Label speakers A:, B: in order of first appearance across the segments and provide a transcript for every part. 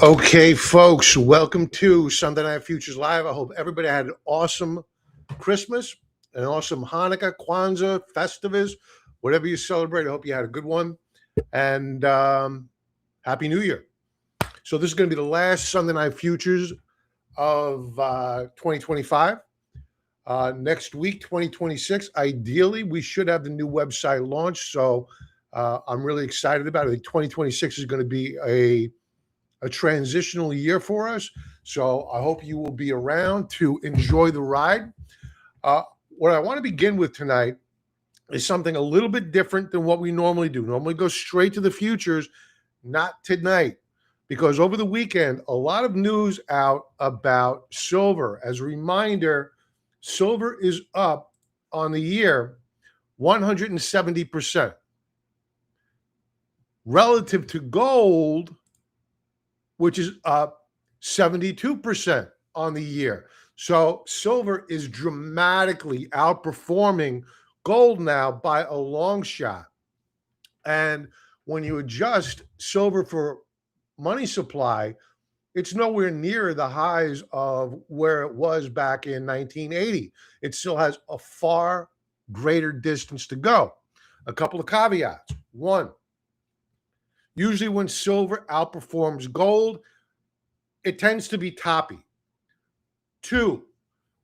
A: Okay, folks, welcome to Sunday Night Futures Live. I hope everybody had an awesome Christmas, an awesome Hanukkah, Kwanzaa, Festivus, whatever you celebrate. I hope you had a good one. And Happy New Year. So, this is going to be the last Sunday Night Futures of 2025. Next week, 2026, ideally, we should have the new website launched. So, I'm really excited about it. I think 2026 is going to be a transitional year for us. So I hope you will be around to enjoy the ride. What I want to begin with tonight is something a little bit different than what we normally do. Normally go straight to the futures, not tonight, because over the weekend, a lot of news out about silver. As a reminder, silver is up on the year 170%. Relative to gold, which is up 72% on the year. So silver is dramatically outperforming gold now by a long shot. And when you adjust silver for money supply, it's nowhere near the highs of where it was back in 1980. It still has a far greater distance to go. A couple of caveats. One, usually when silver outperforms gold, it tends to be toppy. Two,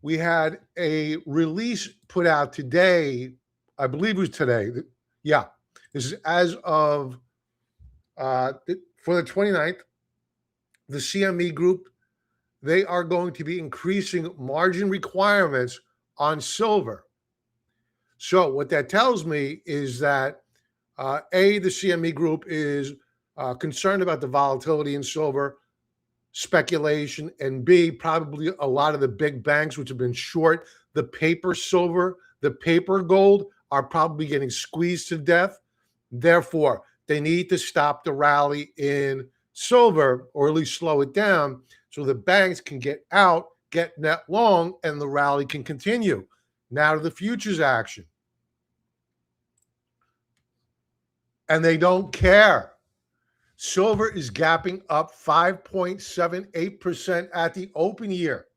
A: we had a release put out today. I believe it was today. Yeah, this is as of for the 29th. The CME group, they are going to be increasing margin requirements on silver. So what that tells me is that A, the CME group is concerned about the volatility in silver, speculation, and B, probably a lot of the big banks which have been short the paper silver, the paper gold, are probably getting squeezed to death. Therefore, they need to stop the rally in silver, or at least slow it down, so the banks can get out, get net long, and the rally can continue. Now to the futures action. And they don't care. Silver is gapping up 5.78% at the open year.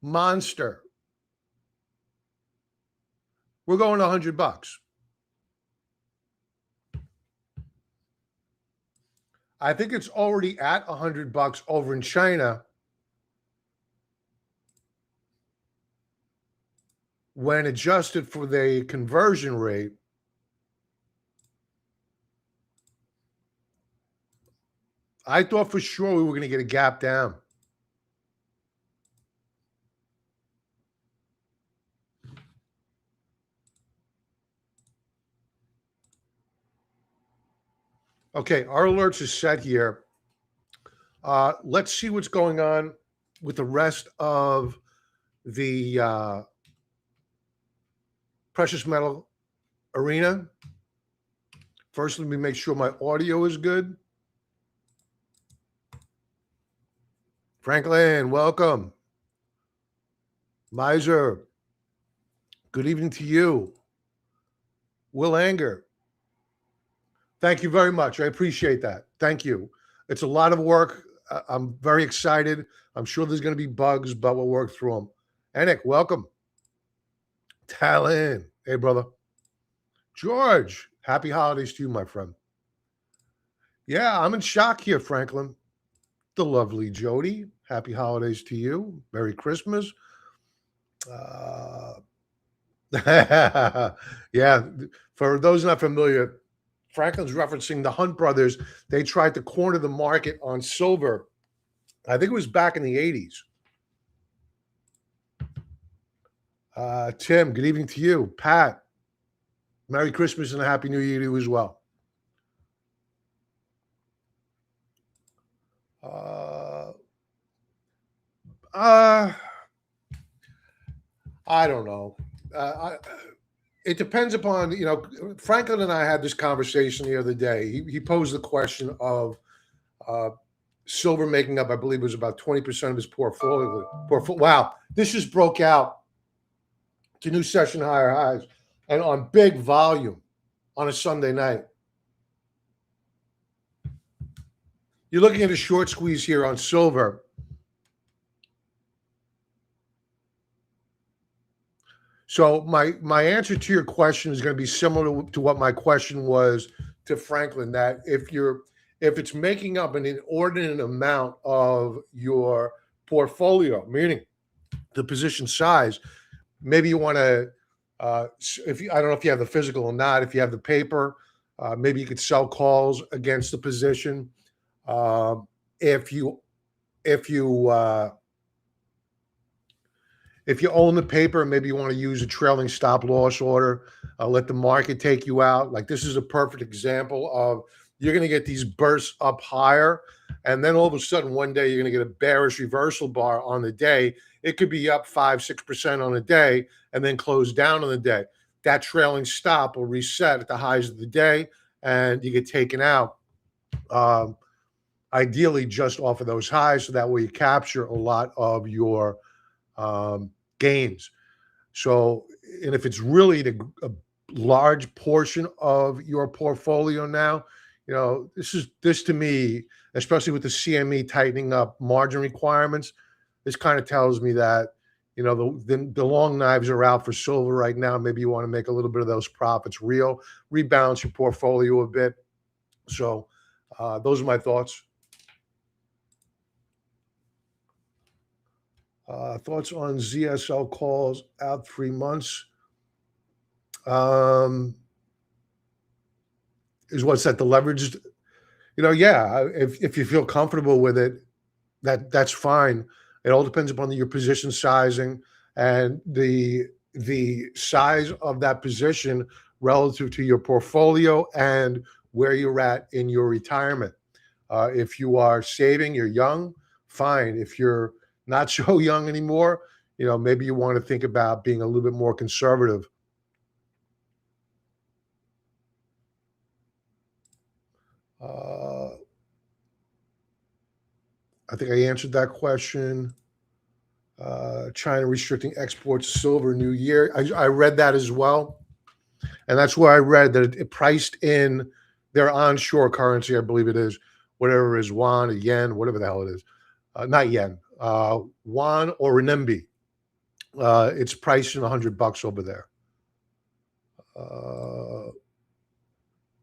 A: Monster. We're going $100. I think it's already at $100 over in China. When adjusted for the conversion rate, I thought for sure we were going to get a gap down. Okay, our alerts is set here. Let's see what's going on with the rest of the precious metal arena. First, let me make sure my audio is good. Franklin, welcome. Miser, good evening to you. Will Anger, thank you very much. I appreciate that. Thank you. It's a lot of work. I'm very excited. I'm sure there's going to be bugs, but we'll work through them. Anik, welcome. Talon, hey, brother. George, happy holidays to you, my friend. Yeah, I'm in shock here, Franklin. The lovely Jody, happy holidays to you. Merry Christmas. Yeah, for those not familiar, Franklin's referencing the Hunt brothers. They tried to corner the market on silver. I think it was back in the 80s. Tim, good evening to you. Pat, Merry Christmas and a Happy New Year to you as well. I don't know. It depends upon, Franklin and I had this conversation the other day. He posed the question of silver making up, I believe it was about 20% of his portfolio. Wow, this just broke out to new session higher highs and on big volume on a Sunday night. You're looking at a short squeeze here on silver. So my answer to your question is going to be similar to what my question was to Franklin. That if it's making up an inordinate amount of your portfolio, meaning the position size, maybe you want to. If you, I don't know if you have the physical or not. If you have the paper, maybe you could sell calls against the position. Um, if you if you if you own the paper, maybe you want to use a trailing stop loss order, let the market take you out. Like this is a perfect example of you're going to get these bursts up higher. And then all of a sudden, one day, you're going to get a bearish reversal bar on the day. It could be up 5-6% on a day and then close down on the day. That trailing stop will reset at the highs of the day and you get taken out. Um, Ideally, just off of those highs. So that way you capture a lot of your gains. So, and if it's really a large portion of your portfolio now, this to me, especially with the CME tightening up margin requirements, this kind of tells me that the long knives are out for silver right now. Maybe you want to make a little bit of those profits rebalance your portfolio a bit. So, those are my thoughts. Thoughts on ZSL calls out 3 months? Is what's that the leveraged? Yeah. If you feel comfortable with it, that's fine. It all depends upon your position sizing and the size of that position relative to your portfolio and where you're at in your retirement. If you are saving, you're young, fine. If you're not so young anymore, maybe you want to think about being a little bit more conservative. I think I answered that question. China restricting exports of silver New Year. I read that as well. And that's where I read that it priced in their onshore currency, I believe it is, whatever it is, yuan or yen, whatever the hell it is. Not yen, yuan or renminbi. It's priced in $100 over there.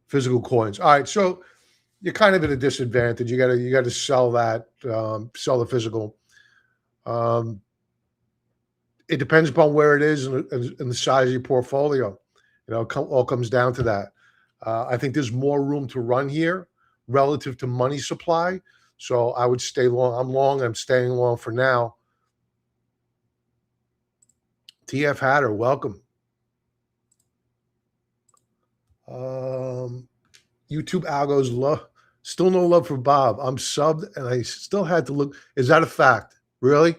A: Physical coins. All right, so you're kind of at a disadvantage. You got to sell that, sell the physical. It depends upon where it is and the size of your portfolio. It all comes down to that. I think there's more room to run here relative to money supply. So I would stay long. I'm long. I'm staying long for now. TF Hatter, welcome. YouTube algos still no love for Bob. I'm subbed and I still had to look. Is that a fact? Really?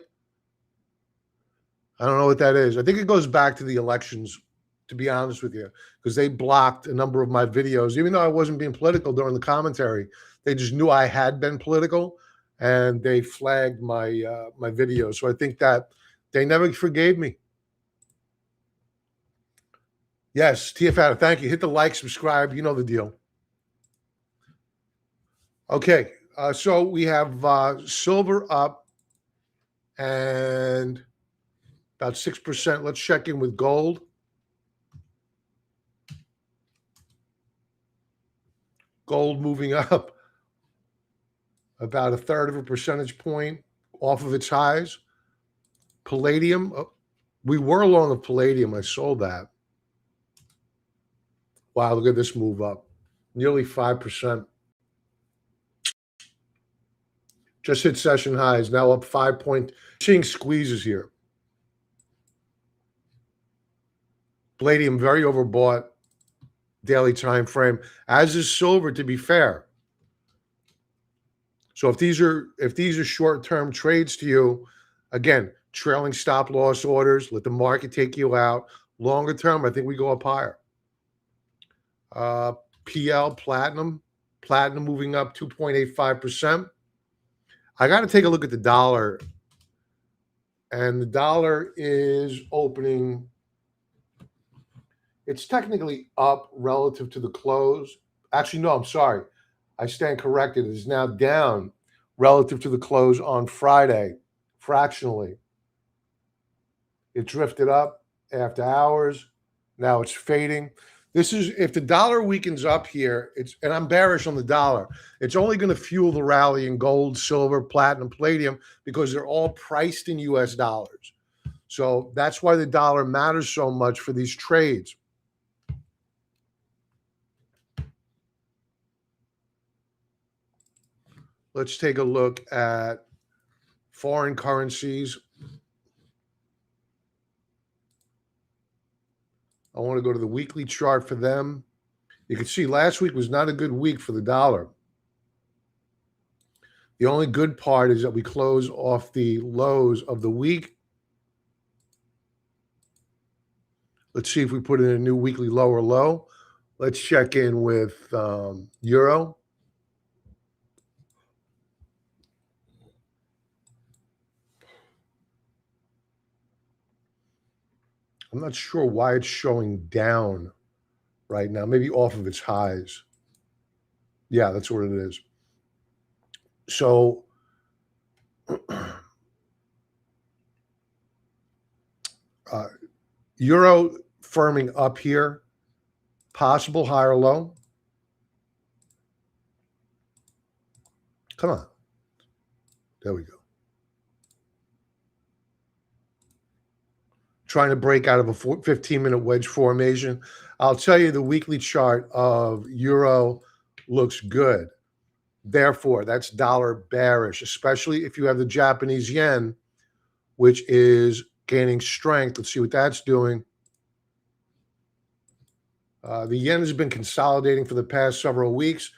A: I don't know what that is. I think it goes back to the elections, to be honest with you, because they blocked a number of my videos, even though I wasn't being political during the commentary. They just knew I had been political, and they flagged my my videos. So I think that they never forgave me. Yes, TF, thank you. Hit the like, subscribe. You know the deal. Okay, so we have silver up and about 6%. Let's check in with gold. Gold moving up about 1/3 of a percentage point off of its highs. Palladium, we were long of palladium. I sold that. Wow, look at this move up. Nearly 5%. Just hit session highs, now up 5 point. Seeing squeezes here. Palladium very overbought daily time frame, as is silver, to be fair. So if these are short-term trades to you, again, trailing stop loss orders, let the market take you out. Longer term, I think we go up higher. PL platinum moving up 2.85%. I got to take a look at the dollar, and the dollar is opening. It's technically up relative to the close. Actually, no, I'm sorry. I stand corrected. It is now down relative to the close on Friday, fractionally. It drifted up after hours. Now it's fading. This is if the dollar weakens up here, and I'm bearish on the dollar. It's only going to fuel the rally in gold, silver, platinum, palladium because they're all priced in US dollars. So that's why the dollar matters so much for these trades. Let's take a look at foreign currencies. I want to go to the weekly chart for them. You can see last week was not a good week for the dollar. The only good part is that we close off the lows of the week. Let's see if we put in a new weekly low or low. Let's check in with Euro. I'm not sure why it's showing down right now, maybe off of its highs. Yeah, that's what it is. So Euro firming up here, possible higher low. Come on. There we go. Trying to break out of a 15-minute wedge formation. I'll tell you the weekly chart of Euro looks good. Therefore, that's dollar bearish, especially if you have the Japanese yen, which is gaining strength. Let's see what that's doing. The yen has been consolidating for the past several weeks.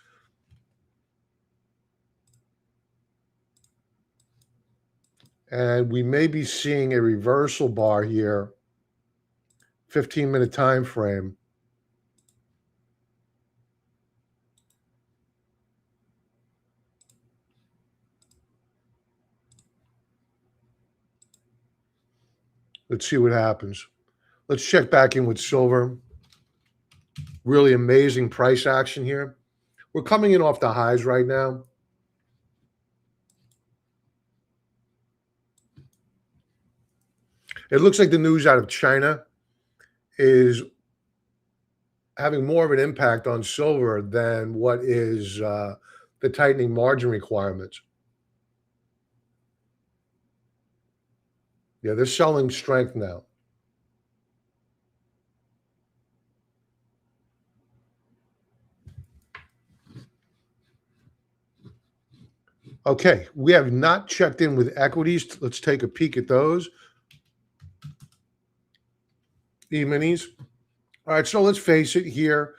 A: And we may be seeing a reversal bar here, 15-minute time frame. Let's see what happens. Let's check back in with silver. Really amazing price action here. We're coming in off the highs right now. It looks like the news out of China is having more of an impact on silver than what is the tightening margin requirements. Yeah, they're selling strength now. Okay, we have not checked in with equities. Let's take a peek at those. E-minis. All right, so let's face it here.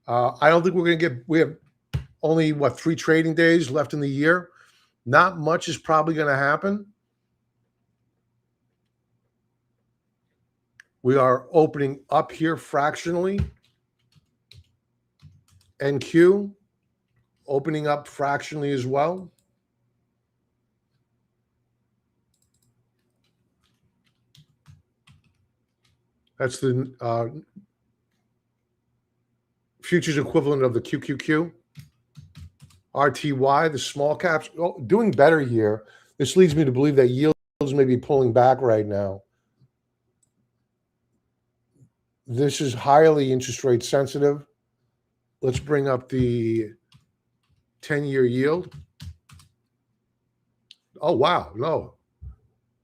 A: I don't think we're going to get, we have only, 3 trading days left in the year. Not much is probably going to happen. We are opening up here fractionally. NQ opening up fractionally as well. That's the futures equivalent of the QQQ. RTY, the small caps, doing better here. This leads me to believe that yields may be pulling back right now. This is highly interest rate sensitive. Let's bring up the 10-year yield. Oh, wow. No.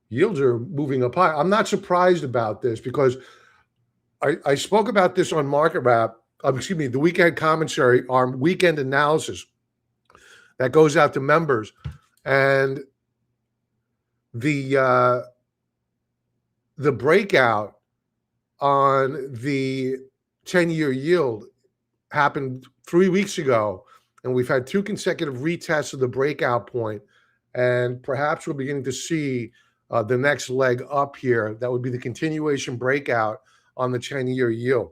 A: Yields are moving up high. I'm not surprised about this because I spoke about this on Market Wrap, the weekend commentary, our weekend analysis that goes out to members. And the breakout on the 10-year yield happened 3 weeks ago, and we've had 2 consecutive retests of the breakout point, and perhaps we're beginning to see the next leg up here. That would be the continuation breakout on the 10-year yield.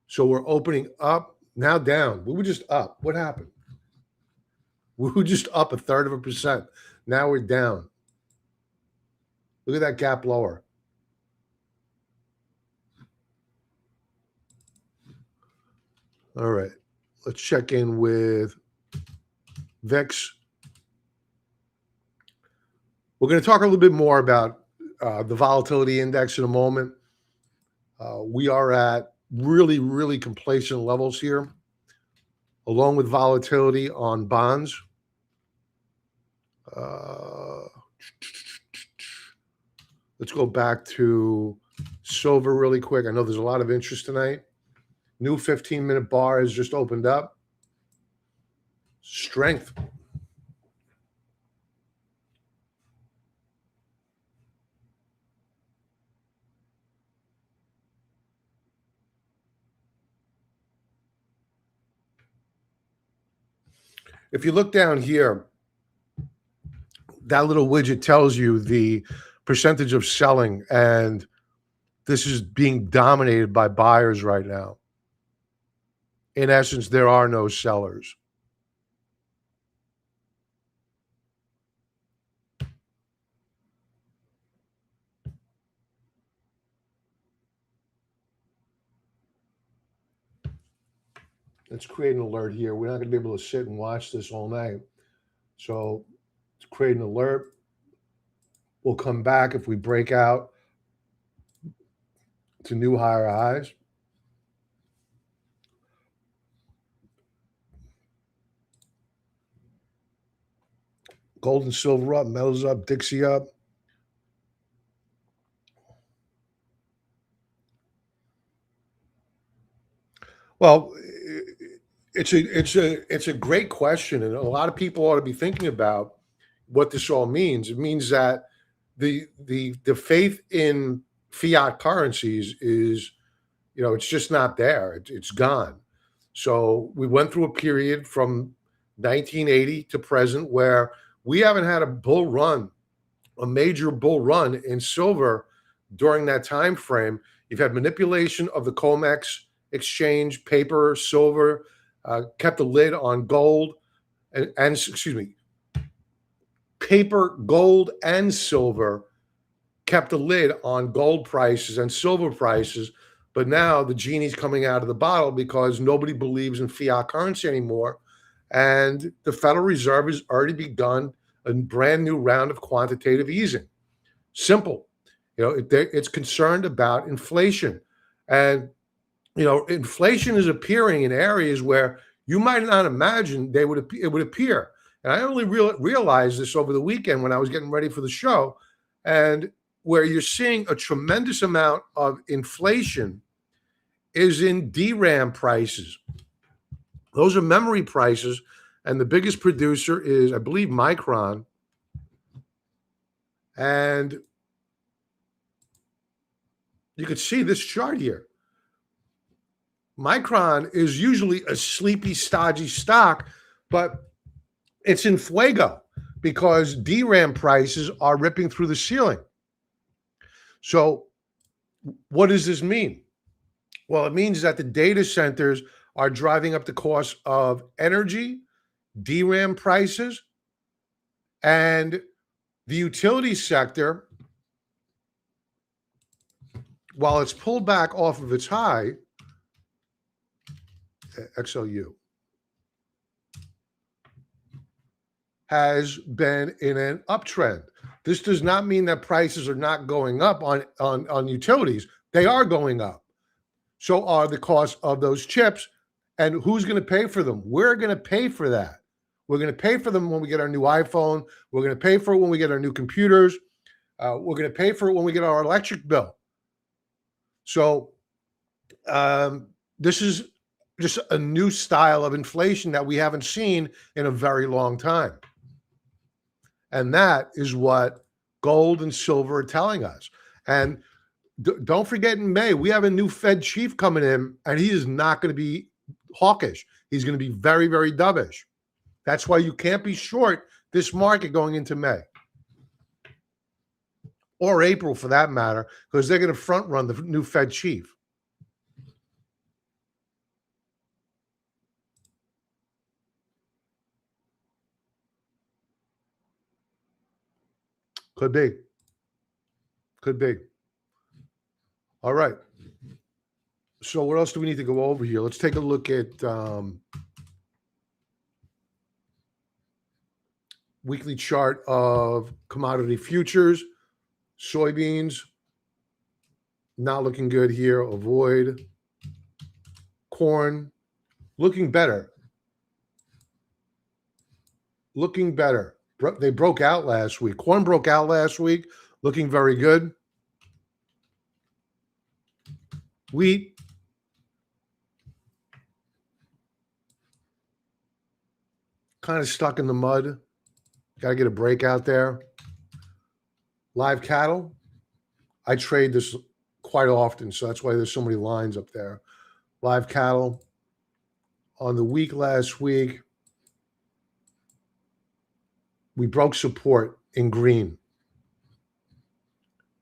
A: So we're opening up, now down. We were just up. What happened? We were just up 1/3%. Now we're down. Look at that gap lower. All right. Let's check in with VIX. We're going to talk a little bit more about the volatility index in a moment. We are at really, really complacent levels here, along with volatility on bonds. Let's go back to silver really quick. I know there's a lot of interest tonight. New 15-minute bar has just opened up. Strength. If you look down here, that little widget tells you the percentage of selling, and this is being dominated by buyers right now. In essence, there are no sellers. Let's create an alert here. We're not going to be able to sit and watch this all night. So let's create an alert. We'll come back if we break out to new higher highs. Gold and silver up, metals up, Dixie up. Well, it's a great question, and a lot of people ought to be thinking about what this all means. It means that the faith in fiat currencies is, it's just not there. It's gone. So we went through a period from 1980 to present where we haven't had a major bull run in silver during that time frame. You've had manipulation of the COMEX exchange, paper, silver, kept a lid on gold, and excuse me, paper, gold, and silver kept a lid on gold prices and silver prices. But now the genie's coming out of the bottle because nobody believes in fiat currency anymore. And the Federal Reserve has already begun a brand new round of quantitative easing. Simple. It's concerned about inflation. And, inflation is appearing in areas where you might not imagine it would appear. And I only realized this over the weekend when I was getting ready for the show. And where you're seeing a tremendous amount of inflation is in DRAM prices. Those are memory prices, and the biggest producer is, I believe, Micron. And you could see this chart here. Micron is usually a sleepy, stodgy stock, but it's in fuego because DRAM prices are ripping through the ceiling. So what does this mean? Well, it means that the data centers are driving up the cost of energy, DRAM prices, and the utility sector, while it's pulled back off of its high, XLU, has been in an uptrend. This does not mean that prices are not going up on utilities. They are going up. So are the costs of those chips. And who's going to pay for them? We're going to pay for that. We're going to pay for them when we get our new iPhone. We're going to pay for it when we get our new computers. We're going to pay for it when we get our electric bill. So this is just a new style of inflation that we haven't seen in a very long time. And that is what gold and silver are telling us. And don't forget, in May, we have a new Fed chief coming in, and he is not going to be hawkish. He's going to be very, very dovish. That's why you can't be short this market going into May. Or April, for that matter, because they're going to front run the new Fed chief. Could be. Could be. All right. So what else do we need to go over here? Let's take a look at weekly chart of commodity futures. Soybeans, not looking good here. Avoid. Corn, looking better. Looking better. They broke out last week. Corn broke out last week, looking very good. Wheat, kind of stuck in the mud. Got to get a break out there. Live cattle, I trade this quite often, so that's why there's so many lines up there. Live cattle on the week last week, we broke support in green.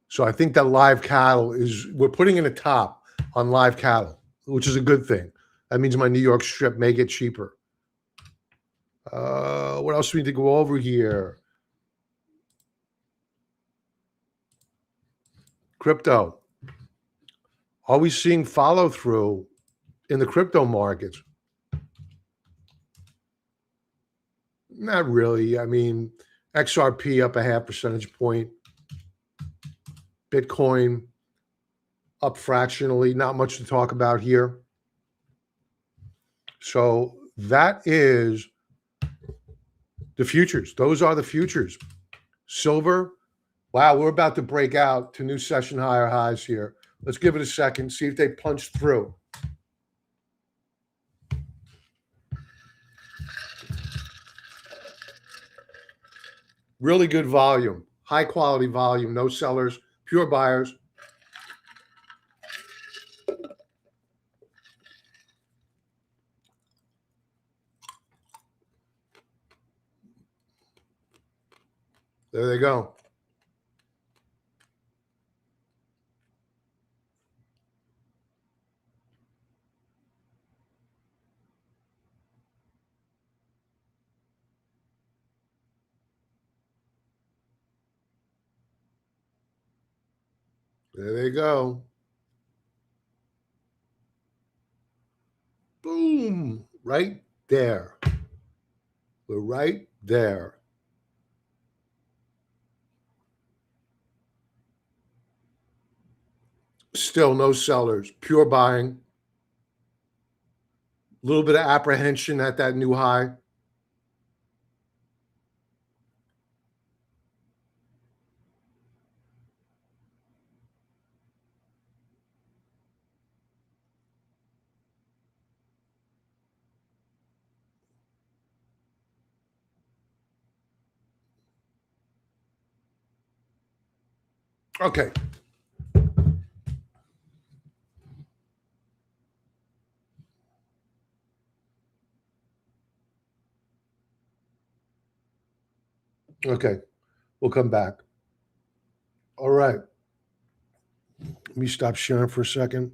A: So I think that live cattle we're putting in a top on live cattle, which is a good thing. That means my New York strip may get cheaper. What else do we need to go over here? Crypto. Are we seeing follow through in the crypto markets? Not really. I mean, XRP up a 0.5 percentage point. Bitcoin up fractionally. Not much to talk about here. So that is the futures. Those are the futures. Silver. Wow, we're about to break out to new session higher highs here. Let's give it a second, see if they punch through. Really good volume, high quality volume, no sellers, pure buyers. There they go. There they go. Boom, right there. We're right there. Still no sellers, pure buying. A little bit of apprehension at that new high. Okay. Okay. We'll come back. All right. Let me stop sharing for a second.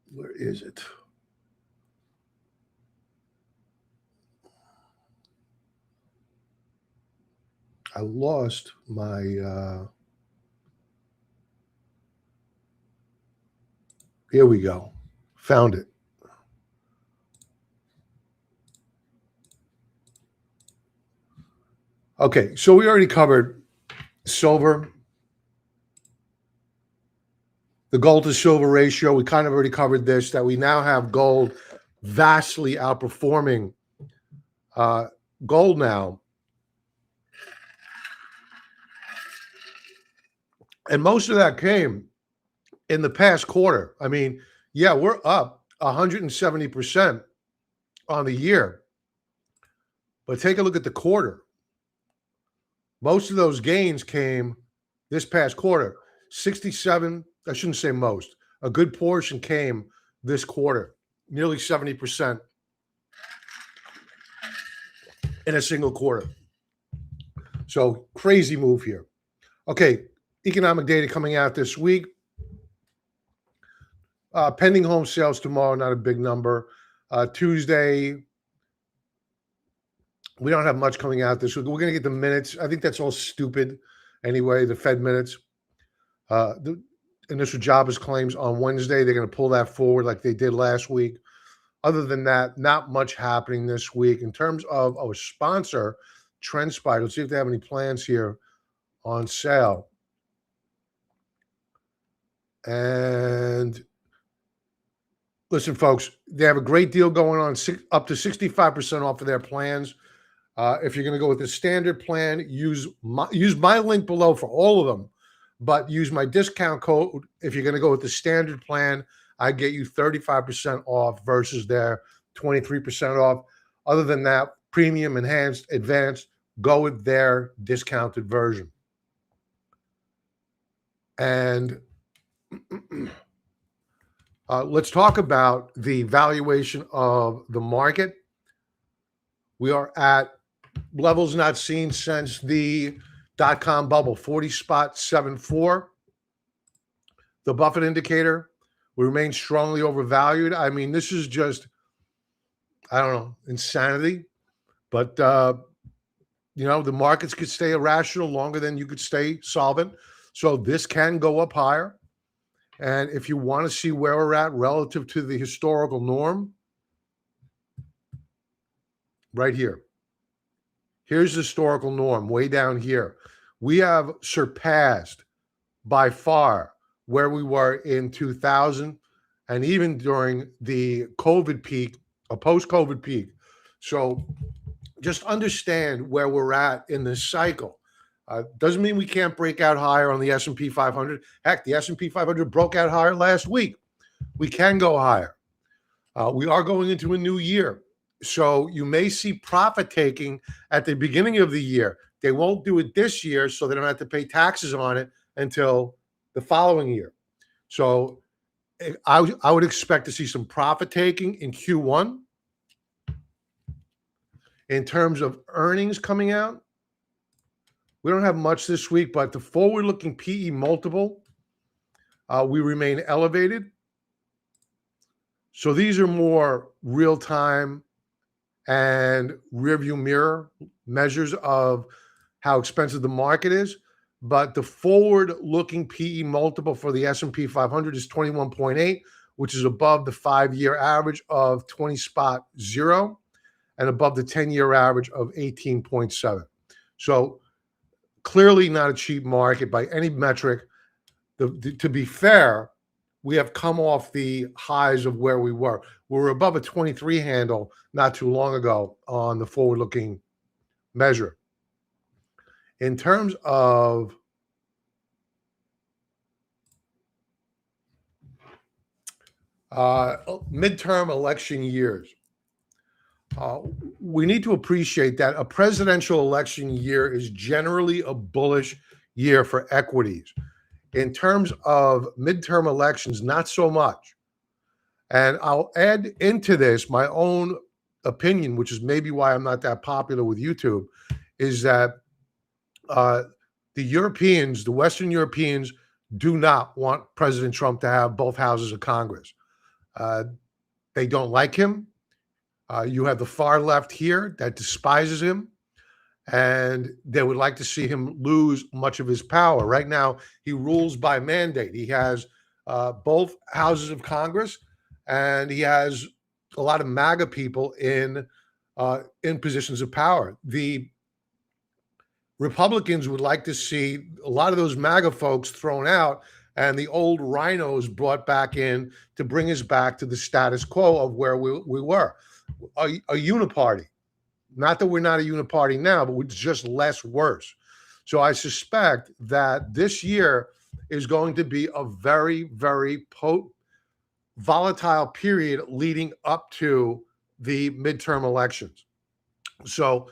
A: Where is it? I lost my here we go. Found it. Okay, so we already covered silver, the gold to silver ratio. We kind of already covered this, that we now have gold vastly outperforming gold now. And most of that came in the past quarter. I mean, yeah, we're up 170% on the year. But take a look at the quarter. Most of those gains came this past quarter. 67, I shouldn't say most. A good portion came this quarter, nearly 70% in a single quarter. So crazy move here. Okay, economic data coming out this week. Pending home sales tomorrow, not a big number. Tuesday, We don't have much coming out this week. We're going to get the minutes. I think that's all stupid anyway, the Fed minutes. The initial jobless claims on Wednesday, they're going to pull that forward like they did last week. Other than that, not much happening this week. In terms of our sponsor, TrendSpy, let's see if they have any plans here on sale. And listen, folks, they have a great deal going on, up to 65% off of their plans. If you're going to go with the standard plan, use my link below for all of them, but use my discount code. If you're going to go with the standard plan, I get you 35% off versus their 23% off. Other than that, premium, enhanced, advanced, go with their discounted version. And let's talk about the valuation of the market. We are at levels not seen since the dot-com bubble, 40.74. The Buffett indicator, we remain strongly overvalued. I mean, this is just, I don't know, insanity. But, the markets could stay irrational longer than you could stay solvent. So this can go up higher. And if you want to see where we're at relative to the historical norm, right here. Here's the historical norm way down here. We have surpassed by far where we were in 2000 and even during the COVID peak, a post-COVID peak. So just understand where we're at in this cycle. Doesn't mean we can't break out higher on the S&P 500. Heck, the S&P 500 broke out higher last week. We can go higher. We are going into a new year. So you may see profit taking at the beginning of the year. They won't do it this year, so they don't have to pay taxes on it until the following year. So I would expect to see some profit taking in Q1. In terms of earnings coming out, we don't have much this week, but the forward-looking PE multiple, we remain elevated. So these are more real-time and rearview mirror measures of how expensive the market is. But the forward-looking PE multiple for the S&P 500 is 21.8, which is above the 5-year average of 20.0 and above the 10-year average of 18.7. So clearly not a cheap market by any metric. To be fair, we have come off the highs of where we were. We were above a 23 handle not too long ago on the forward-looking measure. In terms of midterm election years, we need to appreciate that a presidential election year is generally a bullish year for equities. In terms of midterm elections, not so much. And I'll add into this my own opinion, which is maybe why I'm not that popular with YouTube, is that the Europeans, the Western Europeans, do not want President Trump to have both houses of Congress. They don't like him. You have the far left here that despises him, and they would like to see him lose much of his power. Right now, he rules by mandate. He has both houses of Congress, and he has a lot of MAGA people in positions of power. The Republicans would like to see a lot of those MAGA folks thrown out and the old rhinos brought back in to bring us back to the status quo of where we were. A uniparty. Not that we're not a uniparty now, but it's just less worse. So I suspect that this year is going to be a very, very volatile period leading up to the midterm elections. So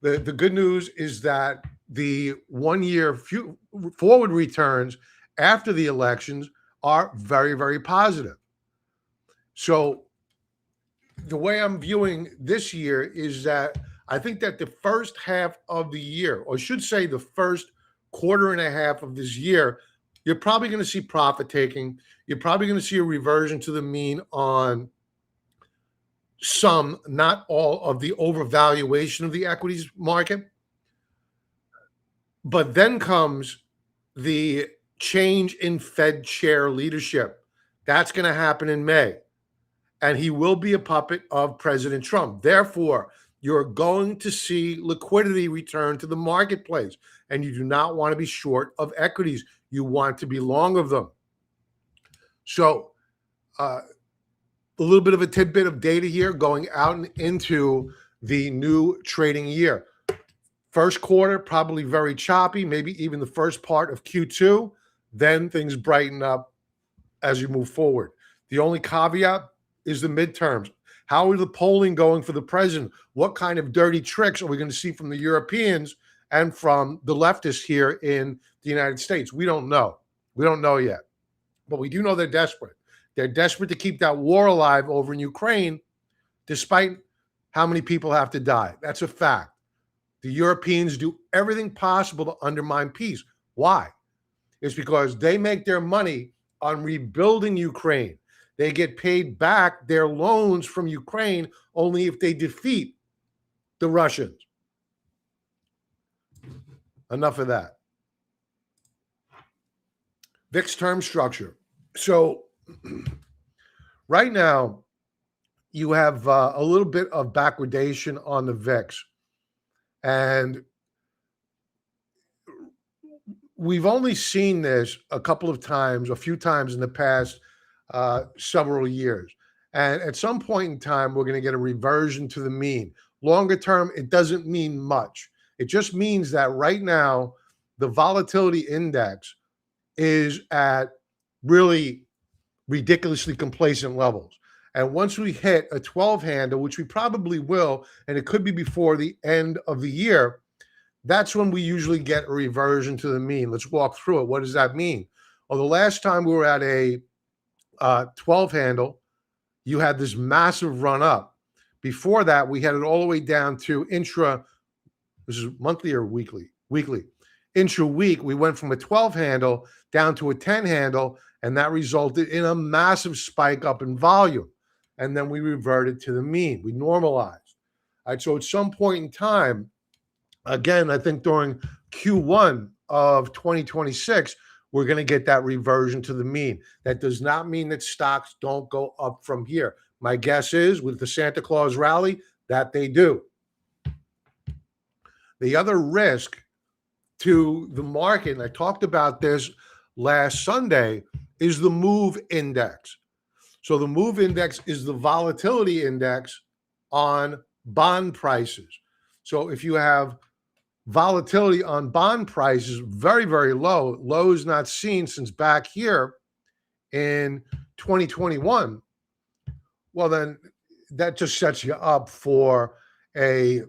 A: the good news is that the 1 year forward returns after the elections are very, very positive. So the way I'm viewing this year is that I think that the first half of the year, or I should say the first quarter and a half of this year, you're probably going to see profit taking. You're probably going to see a reversion to the mean on some, not all, of the overvaluation of the equities market. But then comes the change in Fed chair leadership. That's going to happen in May. And he will be a puppet of President Trump. Therefore, you're going to see liquidity return to the marketplace. And you do not want to be short of equities. You want to be long of them. So, a little bit of a tidbit of data here going out and into the new trading year. First quarter, probably very choppy, maybe even the first part of Q2. Then things brighten up as you move forward. The only caveat is the midterms. How is the polling going for the president? What kind of dirty tricks are we going to see from the Europeans and from the leftists here in the United States? We don't know. We don't know yet. But we do know they're desperate. They're desperate to keep that war alive over in Ukraine, despite how many people have to die. That's a fact. The Europeans do everything possible to undermine peace. Why? It's because they make their money on rebuilding Ukraine. They get paid back their loans from Ukraine only if they defeat the Russians. Enough of that. VIX term structure. So right now, you have a little bit of backwardation on the VIX. And we've only seen this a few times in the past several years. And at some point in time, we're going to get a reversion to the mean. Longer term, it doesn't mean much. It just means that right now, the volatility index is at really ridiculously complacent levels. And once we hit a 12 handle, which we probably will, and it could be before the end of the year, that's when we usually get a reversion to the mean. Let's walk through it. What does that mean? Well, the last time we were at a 12 handle, you had this massive run up. Before that, we had it all the way down to this is monthly or weekly? Weekly. Intra-week, we went from a 12 handle down to a 10 handle, and that resulted in a massive spike up in volume. And then we reverted to the mean. We normalized. All right, so at some point in time, again, I think during Q1 of 2026, we're going to get that reversion to the mean. That does not mean that stocks don't go up from here. My guess is with the Santa Claus Rally that they do. The other risk to the market, and I talked about this last Sunday, is the MOVE index. So the MOVE index is the volatility index on bond prices. So if you have volatility on bond prices very, very low, lows not seen since back here in 2021, well, then that just sets you up for a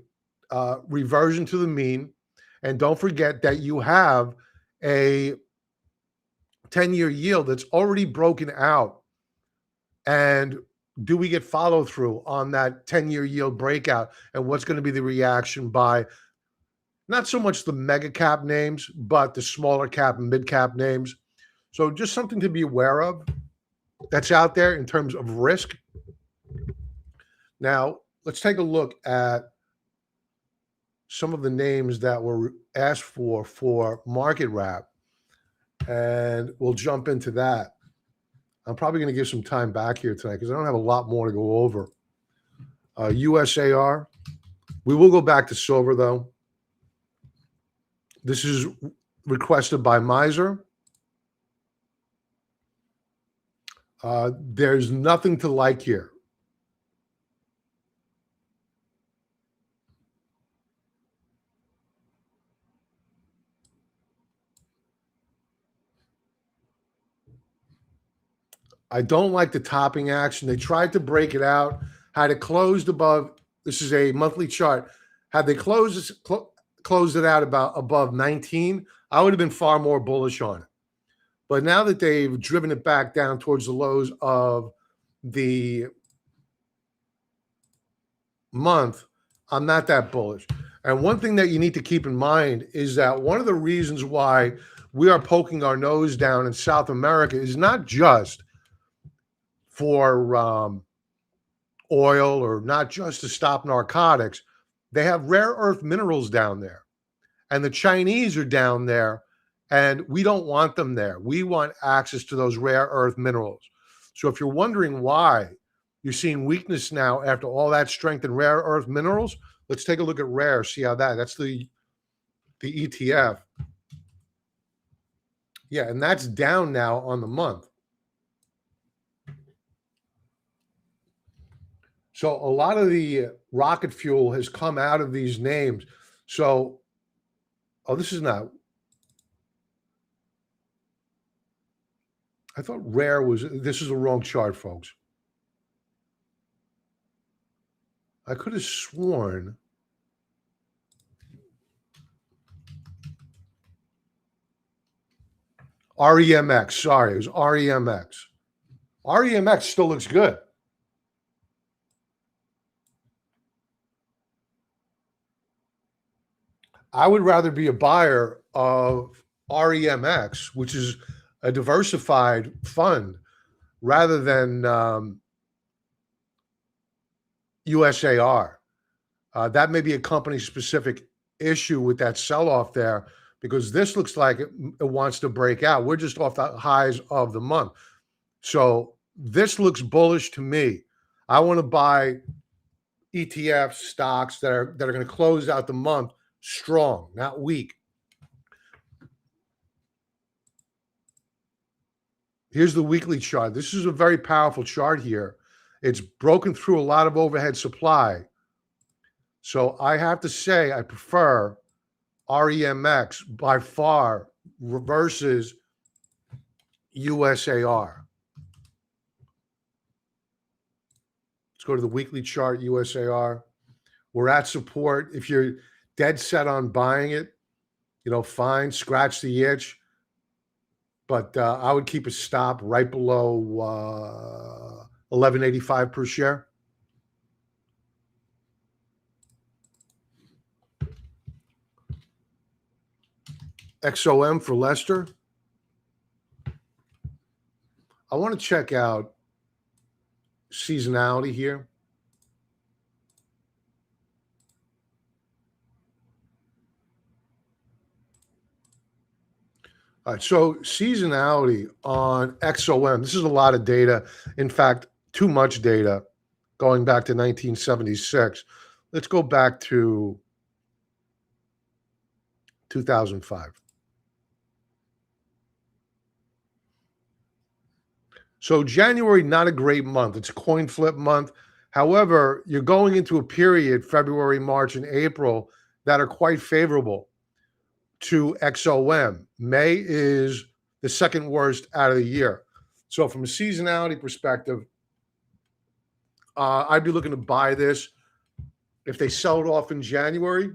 A: reversion to the mean. And don't forget that you have a 10-year yield that's already broken out. And do we get follow through on that 10-year yield breakout? And what's going to be the reaction by not so much the mega cap names, but the smaller cap and mid cap names? So just something to be aware of that's out there in terms of risk. Now, let's take a look at some of the names that were asked for market wrap, and we'll jump into that. I'm probably going to give some time back here tonight because I don't have a lot more to go over. USAR. We will go back to silver, though. This is requested by Miser. There's nothing to like here. I don't like the topping action. They tried to break it out. Had it closed above, this is a monthly chart. Had they closed it out about above 19, I would have been far more bullish on it. But now that they've driven it back down towards the lows of the month, I'm not that bullish. And one thing that you need to keep in mind is that one of the reasons why we are poking our nose down in South America is not just for oil, or not just to stop narcotics. They have rare earth minerals down there, and the Chinese are down there, and we don't want them there. We want access to those rare earth minerals. So if you're wondering why you're seeing weakness now after all that strength in rare earth minerals, let's take a look at rare, see how that's the ETF. Yeah, and that's down now on the month. So a lot of the rocket fuel has come out of these names. So, this is not, I thought rare was, this is the wrong chart, folks. I could have sworn. REMX, sorry, it was REMX. REMX still looks good. I would rather be a buyer of REMX, which is a diversified fund, rather than USAR. That may be a company specific issue with that sell off there, because this looks like it wants to break out. We're just off the highs of the month. So this looks bullish to me. I want to buy ETF stocks that are going to close out the month strong, not weak. Here's the weekly chart. This is a very powerful chart here. It's broken through a lot of overhead supply. So I have to say I prefer REMX by far versus USAR. Let's go to the weekly chart, USAR. We're at support. If you're dead set on buying it, fine, scratch the itch. But I would keep a stop right below 11.85 per share. XOM for Lester. I want to check out seasonality here. All right, so seasonality on XOM, this is a lot of data. In fact, too much data going back to 1976. Let's go back to 2005. So January, not a great month. It's a coin flip month. However, you're going into a period, February, March, and April, that are quite favorable to XOM. May is the second worst out of the year. So from a seasonality perspective, I'd be looking to buy this. If they sell it off in January,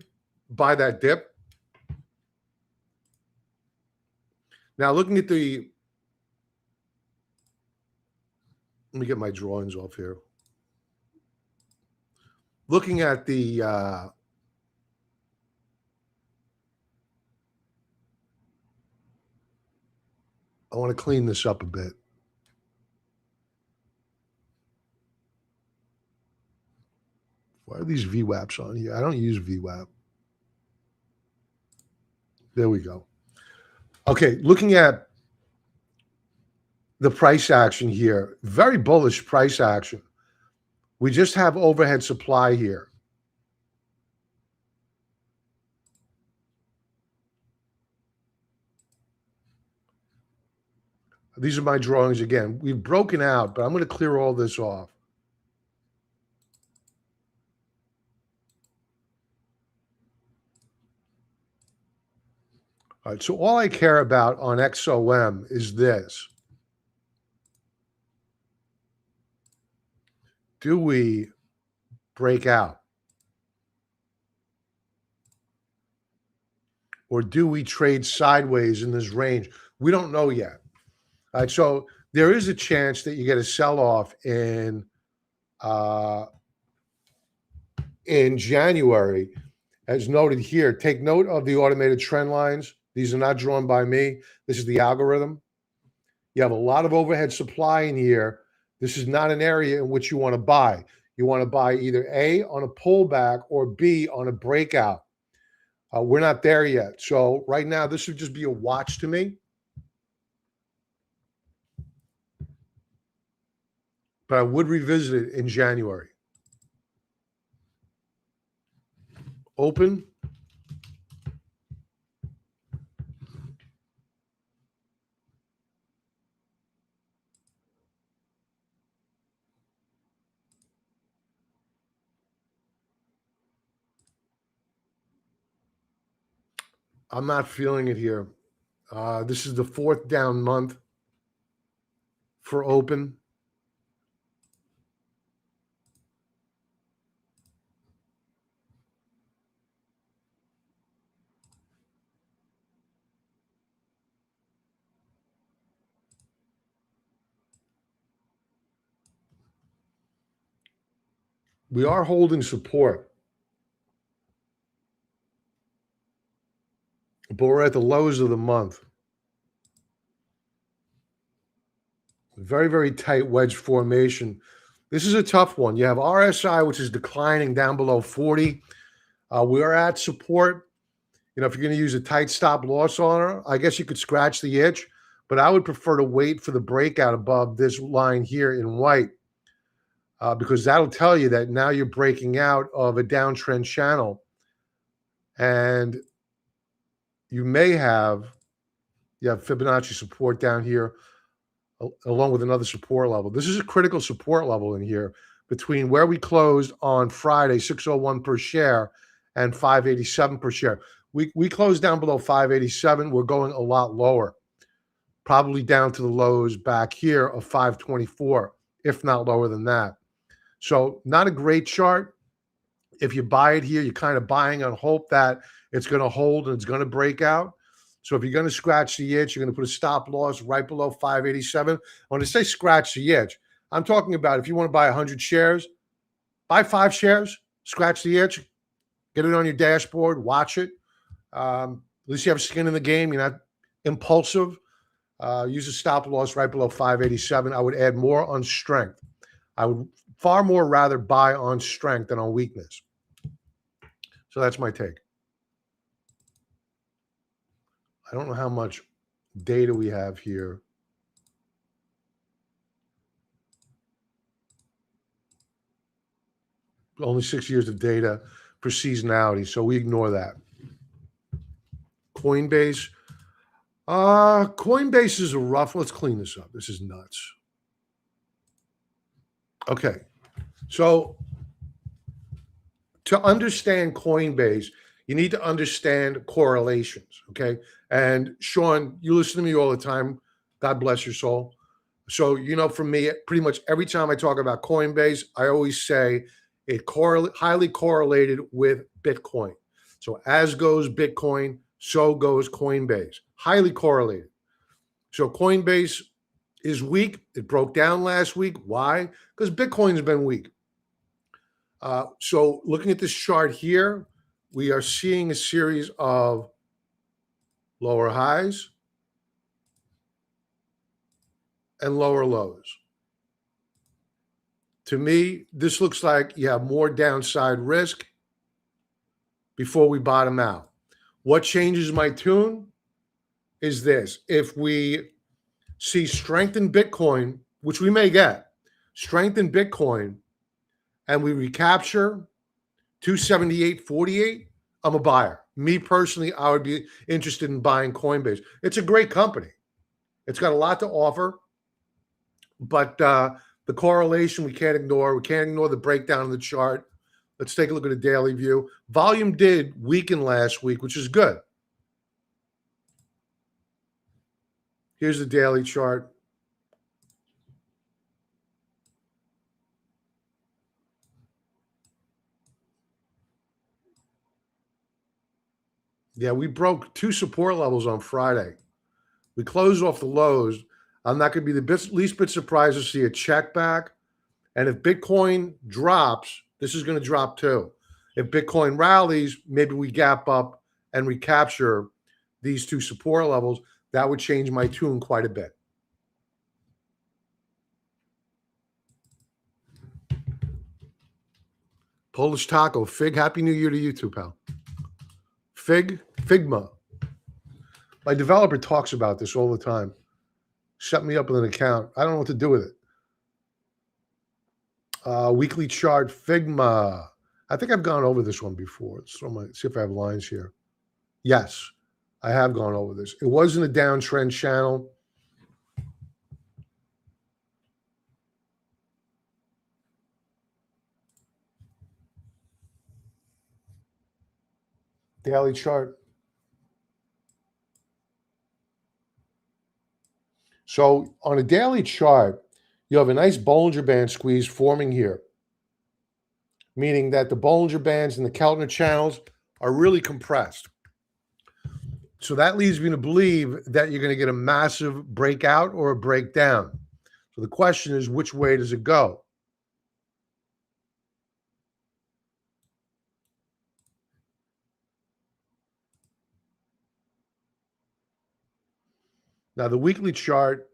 A: buy that dip. Now, looking at the, let me get my drawings off here. Looking at the I want to clean this up a bit. Why are these VWAPs on here? I don't use VWAP. There we go. Okay, looking at the price action here, very bullish price action. We just have overhead supply here. These are my drawings again. We've broken out, but I'm going to clear all this off. All right, so all I care about on XOM is this. Do we break out? Or do we trade sideways in this range? We don't know yet. All right, so there is a chance that you get a sell-off in January, as noted here. Take note of the automated trend lines. These are not drawn by me. This is the algorithm. You have a lot of overhead supply in here. This is not an area in which you want to buy. You want to buy either A, on a pullback, or B, on a breakout. We're not there yet. So right now, this would just be a watch to me. But I would revisit it in January. Open. I'm not feeling it here. This is the 4th down month for open. We are holding support, but we're at the lows of the month. Very, very tight wedge formation. This is a tough one. You have RSI, which is declining down below 40. We are at support. You know, if you're going to use a tight stop loss on her, I guess you could scratch the itch, but I would prefer to wait for the breakout above this line here in white, because that'll tell you that now you're breaking out of a downtrend channel, and you have Fibonacci support down here along with another support level. This is a critical support level in here between where we closed on Friday, 601 per share, and 587 per share. We closed down below 587. We're going a lot lower, probably down to the lows back here of 524, if not lower than that. So not a great chart. If you buy it here, you're kind of buying on hope that it's going to hold and it's going to break out. So if you're going to scratch the itch, you're going to put a stop loss right below 587. When I say scratch the itch, I'm talking about if you want to buy 100 shares, buy 5 shares, scratch the itch, get it on your dashboard, watch it. At least you have skin in the game. You're not impulsive. Use a stop loss right below 587. I would add more on strength. I would far more rather buy on strength than on weakness. So that's my take. I don't know how much data we have here. Only 6 years of data for seasonality, so we ignore that. Coinbase. Coinbase is a rough. Let's clean this up. This is nuts. Okay. So to understand Coinbase, you need to understand correlations, okay? And Sean, you listen to me all the time. God bless your soul. So, you know, for me, pretty much every time I talk about Coinbase, I always say it highly correlated with Bitcoin. So as goes Bitcoin, so goes Coinbase. Highly correlated. So Coinbase is weak. It broke down last week. Why? Because Bitcoin's been weak. So looking at this chart here, we are seeing a series of lower highs and lower lows. To me, this looks like you have more downside risk before we bottom out. What changes my tune is this. If we see strength in Bitcoin, which we may get, strength in Bitcoin, and we recapture 278.48, I'm a buyer. Me personally, I would be interested in buying Coinbase. It's a great company. It's got a lot to offer, but the correlation we can't ignore. We can't ignore the breakdown of the chart. Let's take a look at a daily view. Volume did weaken last week, which is good. Here's the daily chart. Yeah, we broke 2 support levels on Friday. We closed off the lows. I'm not going to be the least bit surprised to see a check back. And if Bitcoin drops, this is going to drop too. If Bitcoin rallies, maybe we gap up and recapture these 2 support levels. That would change my tune quite a bit. Polish taco. Fig, Happy New Year to you too, pal. Figma. My developer talks about this all the time. Set me up with an account. I don't know what to do with it. Weekly chart, Figma. I think I've gone over this one before. Let's see if I have lines here. Yes, I have gone over this. It was in a downtrend channel. Daily chart. So on a daily chart, you have a nice Bollinger Band squeeze forming here, meaning that the Bollinger Bands and the Keltner channels are really compressed. So that leads me to believe that you're going to get a massive breakout or a breakdown. So the question is, which way does it go? Now, the weekly chart,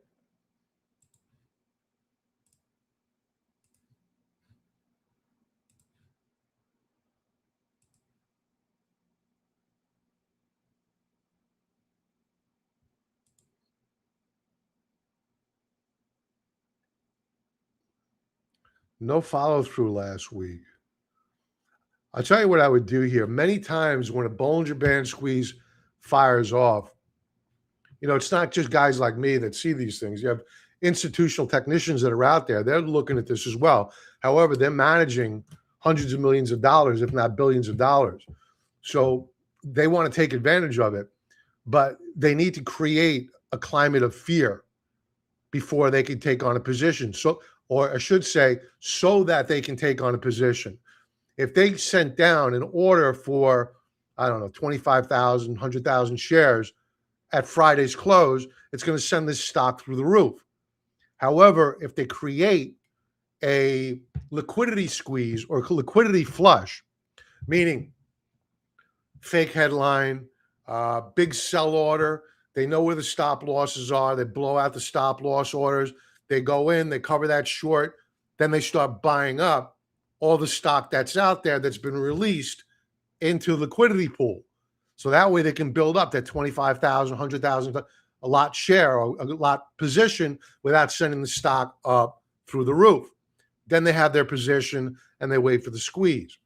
A: no follow through last week. I'll tell you what I would do here. Many times when a Bollinger Band squeeze fires off, it's not just guys like me that see these things. You have institutional technicians that are out there. They're looking at this as well. However, they're managing hundreds of millions of dollars, if not billions of dollars. So they want to take advantage of it, but they need to create a climate of fear before they can take on a position. So, or I should say, so that they can take on a position. If they sent down an order for, I don't know, 25,000, 100,000 shares at Friday's close, it's going to send this stock through the roof. However, if they create a liquidity squeeze or liquidity flush, meaning fake headline, big sell order, they know where the stop losses are, they blow out the stop loss orders, they go in, they cover that short, then they start buying up all the stock that's out there that's been released into the liquidity pool. So that way they can build up that 25,000, 100,000, a lot share or a lot position without sending the stock up through the roof. Then they have their position and they wait for the squeeze.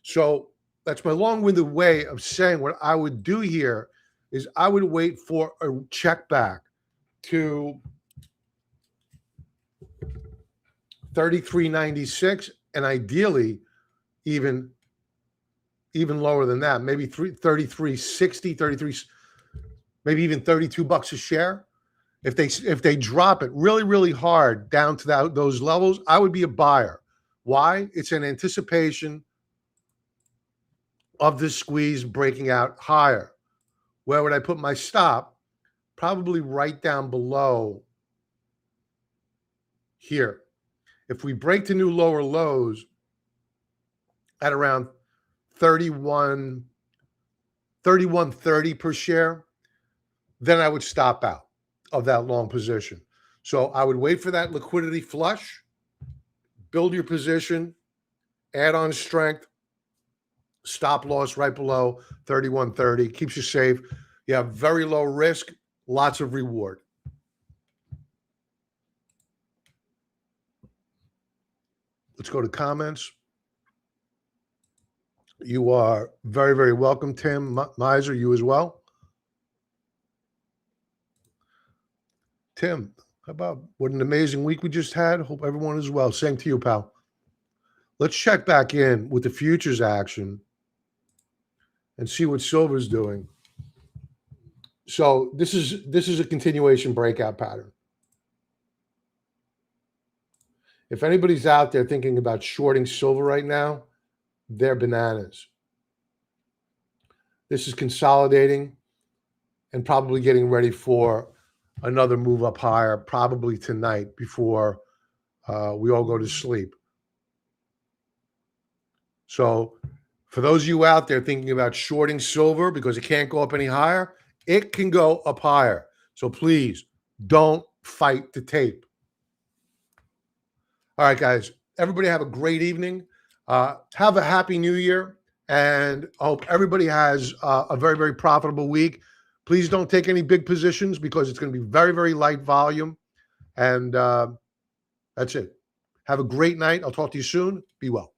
A: So that's my long-winded way of saying what I would do here is I would wait for a check back to 33.96 and ideally even lower than that, maybe 33.60, 33, maybe even $32 a share. If they drop it really, really hard down to those levels, I would be a buyer. Why? It's an anticipation of this squeeze breaking out higher. Where would I put my stop? Probably right down below here. If we break to new lower lows at around 31.30 per share, then I would stop out of that long position. So I would wait for that liquidity flush, build your position, add on strength, stop loss right below 31.30, keeps you safe. You have very low risk, lots of reward. Let's go to comments. You are very, very welcome, Tim Miser, you as well. Tim, how about what an amazing week we just had? Hope everyone is well. Same to you, pal. Let's check back in with the futures action and see what silver's doing. So this is a continuation breakout pattern. If anybody's out there thinking about shorting silver right now, they're bananas. This is consolidating and probably getting ready for another move up higher, probably tonight before we all go to sleep. So for those of you out there thinking about shorting silver because it can't go up any higher, it can go up higher. So please don't fight the tape. All right, guys, everybody have a great evening. Have a happy new year, and I hope everybody has a very, very profitable week. Please don't take any big positions because it's going to be very, very light volume. And that's it. Have a great night. I'll talk to you soon. Be well.